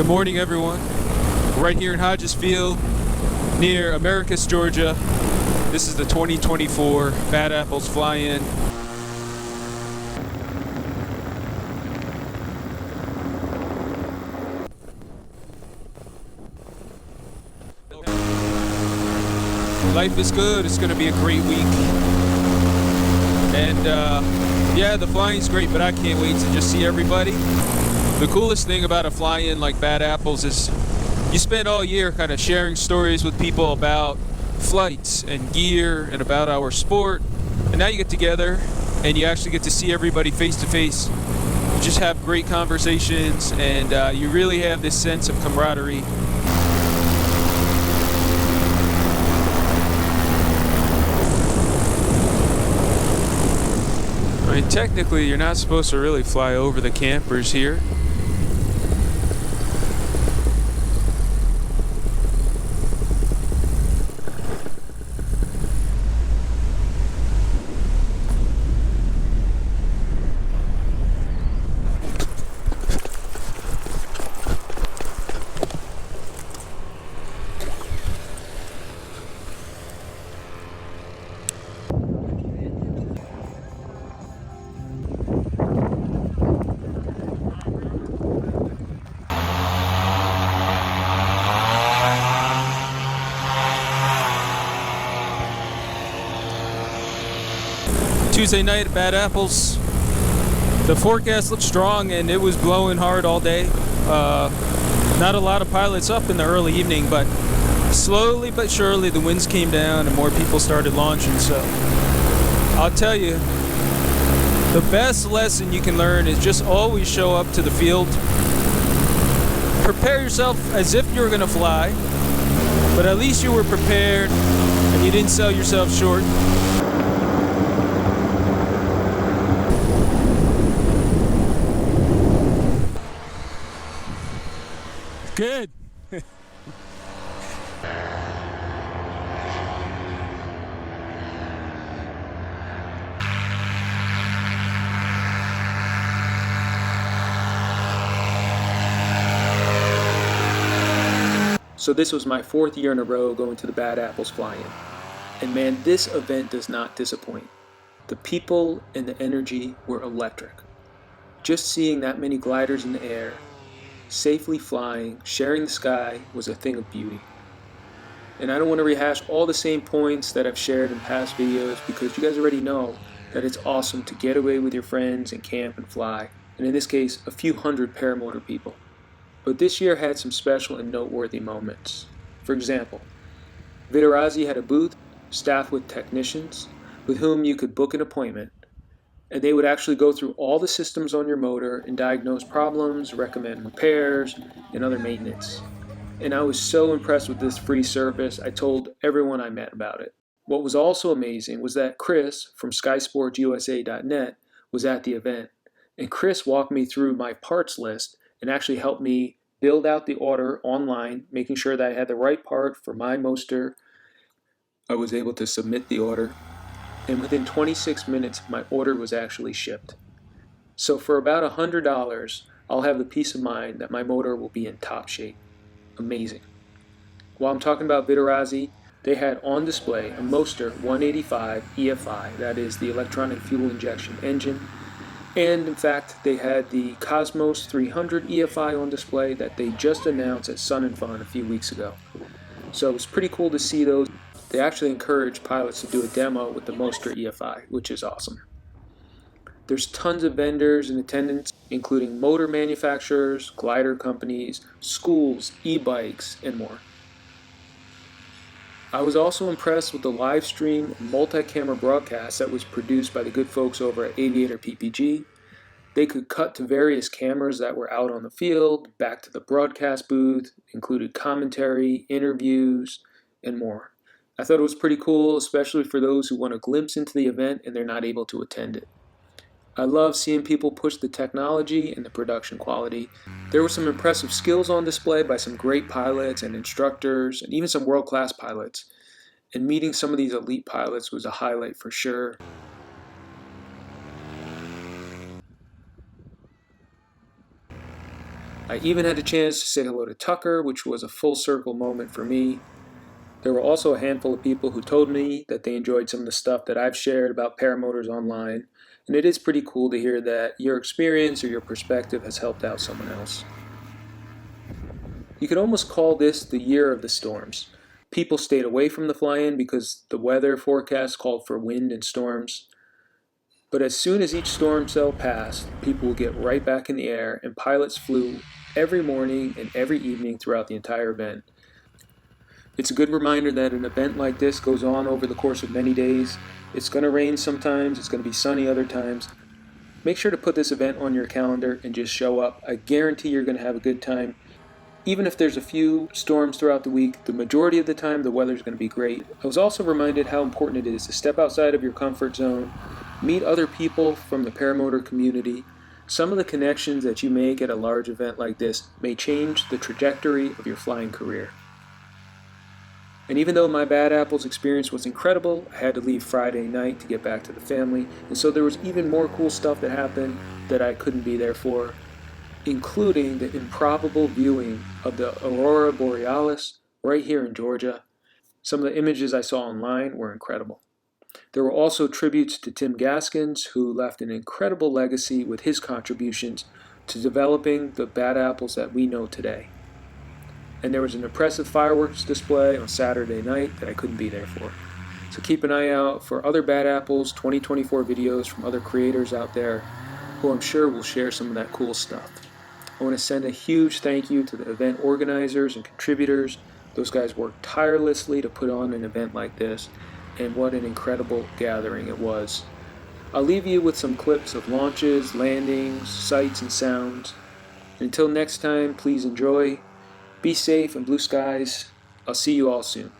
Good morning, everyone. We're right here in Hodges Field near Americus, Georgia. This is the 2024 Bad Apples Fly-In. Life is good. It's going to be a great week. And yeah, the flying's great, but I can't wait to just see everybody. The coolest thing about a fly-in like Bad Apples is you spend all year kind of sharing stories with people about flights and gear and about our sport. And now you get together and you actually get to see everybody face to face. You just have great conversations and you really have this sense of camaraderie. I mean, technically, you're not supposed to really fly over the campers here. Tuesday night at Bad Apples. The forecast looked strong and it was blowing hard all day. Not a lot of pilots up in the early evening, but slowly but surely the winds came down and more people started launching. So I'll tell you, the best lesson you can learn is just always show up to the field. Prepare yourself as if you were going to fly, but at least you were prepared and you didn't sell yourself short. Good. So this was my 4th year in a row going to the Bad Apples Fly-In. And man, this event does not disappoint. The people and the energy were electric. Just seeing that many gliders in the air, safely flying, sharing the sky was a thing of beauty. And I don't want to rehash all the same points that I've shared in past videos because you guys already know that it's awesome to get away with your friends and camp and fly, and in this case, a few hundred paramotor people. But this year had some special and noteworthy moments. For example, Vittorazzi had a booth staffed with technicians with whom you could book an appointment, and they would actually go through all the systems on your motor and diagnose problems, recommend repairs, and other maintenance. And I was so impressed with this free service, I told everyone I met about it. What was also amazing was that Chris from SkysportsUSA.net was at the event, and Chris walked me through my parts list and actually helped me build out the order online, making sure that I had the right part for my motor. I was able to submit the order, and within 26 minutes, my order was actually shipped. So for about $100, I'll have the peace of mind that my motor will be in top shape. Amazing. While I'm talking about Vittorazzi, they had on display a Moster 185 EFI, that is the electronic fuel injection engine, and in fact, they had the Cosmos 300 EFI on display that they just announced at Sun and Fun a few weeks ago. So it was pretty cool to see those. They actually encourage pilots to do a demo with the Moster EFI, which is awesome. There's tons of vendors in attendance, including motor manufacturers, glider companies, schools, e-bikes, and more. I was also impressed with the live stream multi-camera broadcast that was produced by the good folks over at Aviator PPG. They could cut to various cameras that were out on the field, back to the broadcast booth, included commentary, interviews, and more. I thought it was pretty cool, especially for those who want a glimpse into the event and they're not able to attend it. I love seeing people push the technology and the production quality. There were some impressive skills on display by some great pilots and instructors, and even some world-class pilots. And meeting some of these elite pilots was a highlight for sure. I even had a chance to say hello to Tucker, which was a full circle moment for me. There were also a handful of people who told me that they enjoyed some of the stuff that I've shared about paramotors online, and it is pretty cool to hear that your experience or your perspective has helped out someone else. You could almost call this the year of the storms. People stayed away from the fly-in because the weather forecast called for wind and storms. But as soon as each storm cell passed, people would get right back in the air, and pilots flew every morning and every evening throughout the entire event. It's a good reminder that an event like this goes on over the course of many days. It's going to rain sometimes, it's going to be sunny other times. Make sure to put this event on your calendar and just show up. I guarantee you're going to have a good time. Even if there's a few storms throughout the week, the majority of the time the weather's going to be great. I was also reminded how important it is to step outside of your comfort zone, meet other people from the paramotor community. Some of the connections that you make at a large event like this may change the trajectory of your flying career. And even though my Bad Apples experience was incredible, I had to leave Friday night to get back to the family, and so there was even more cool stuff that happened that I couldn't be there for, including the improbable viewing of the Aurora Borealis right here in Georgia. Some of the images I saw online were incredible. There were also tributes to Tim Gaskins, who left an incredible legacy with his contributions to developing the Bad Apples that we know today. And there was an impressive fireworks display on Saturday night that I couldn't be there for. So keep an eye out for other Bad Apples 2024 videos from other creators out there who I'm sure will share some of that cool stuff. I want to send a huge thank you to the event organizers and contributors. Those guys worked tirelessly to put on an event like this, and what an incredible gathering it was. I'll leave you with some clips of launches, landings, sights, and sounds. Until next time, please enjoy. Be safe and blue skies. I'll see you all soon.